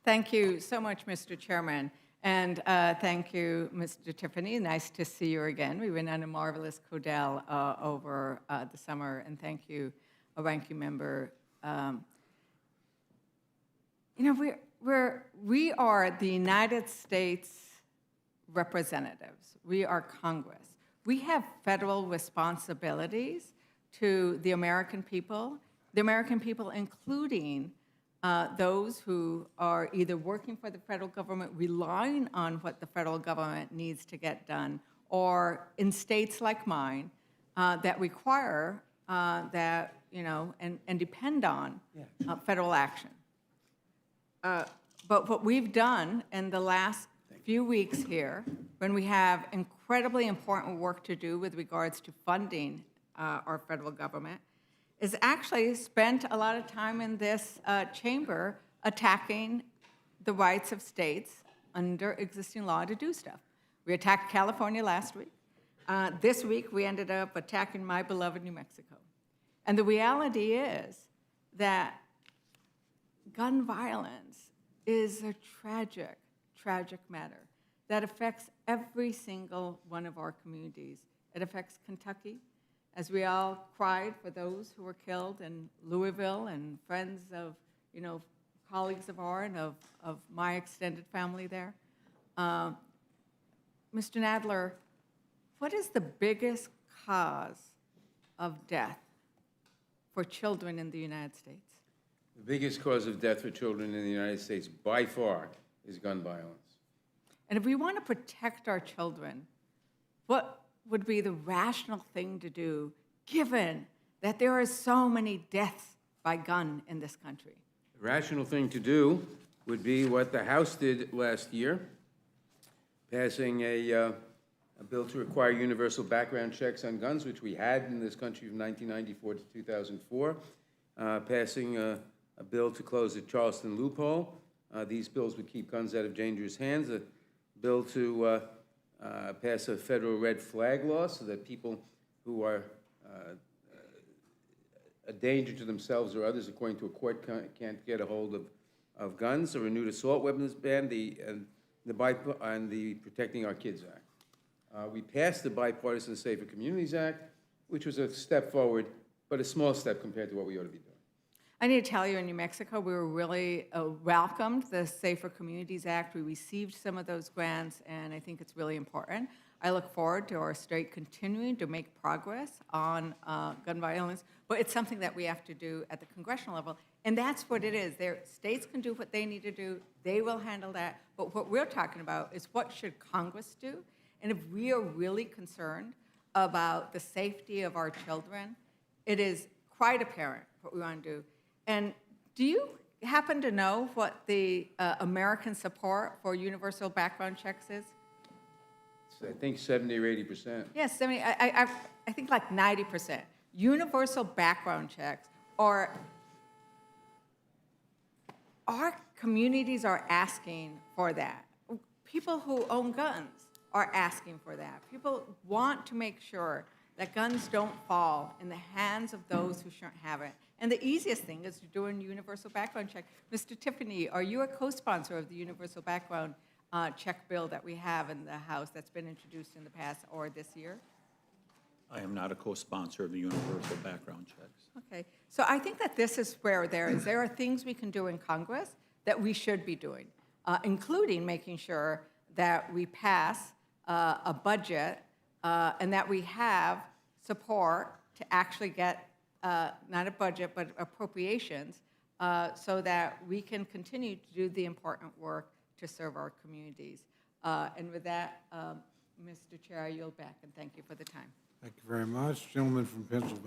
Thank you so much, Mr. Chairman. And thank you, Mr. Tiffany. Nice to see you again. We've been on a marvelous Codell over the summer. And thank you, Ranking Member. We are the United States representatives. We are Congress. We have federal responsibilities to the American people including those who are either working for the federal government, relying on what the federal government needs to get done, or in states like mine that require that, and depend on federal action. But what we've done in the last few weeks here, when we have incredibly important work to do with regards to funding our federal government, is actually spent a lot of time in this chamber attacking the rights of states under existing law to do stuff. We attacked California last week. This week, we ended up attacking my beloved New Mexico. And the reality is that gun violence is a tragic, tragic matter that affects every single one of our communities. It affects Kentucky, as we all cried for those who were killed in Louisville, and friends of, colleagues of ours and of my extended family there. Mr. Nadler, what is the biggest cause of death for children in the United States? The biggest cause of death for children in the United States, by far, is gun violence. And if we want to protect our children, what would be the rational thing to do, given that there are so many deaths by gun in this country? The rational thing to do would be what the House did last year, passing a bill to require universal background checks on guns, which we had in this country from 1994 to 2004, passing a bill to close the Charleston loophole. These bills would keep guns out of dangerous hands. A bill to pass a federal red flag law so that people who are a danger to themselves or others, according to a court, can't get a hold of guns. A renewed assault weapons ban, and the Protecting Our Kids Act. We passed the Bipartisan Safer Communities Act, which was a step forward, but a small step compared to what we ought to be doing. I need to tell you, in New Mexico, we were really welcomed the Safer Communities Act. We received some of those grants, and I think it's really important. I look forward to our state continuing to make progress on gun violence, but it's something that we have to do at the congressional level, and that's what it is. States can do what they need to do. They will handle that, but what we're talking about is what should Congress do, and if we are really concerned about the safety of our children, it is quite apparent what we want to do. And do you happen to know what the American support for universal background checks is? I think 70 or 80%. Yes, 70. I think like 90%. Universal background checks are, our communities are asking for that. People who own guns are asking for that. People want to make sure that guns don't fall in the hands of those who shouldn't have it. And the easiest thing is to do a universal background check. Mr. Tiffany, are you a co-sponsor of the universal background check bill that we have in the House that's been introduced in the past or this year? I am not a co-sponsor of the universal background checks. Okay, so I think that this is where there are things we can do in Congress that we should be doing, including making sure that we pass a budget and that we have support to actually get not a budget, but appropriations, so that we can continue to do the important work to serve our communities. And with that, Mr. Chair, I yield back, and thank you for the time. Thank you very much. Gentleman from Pennsylvania.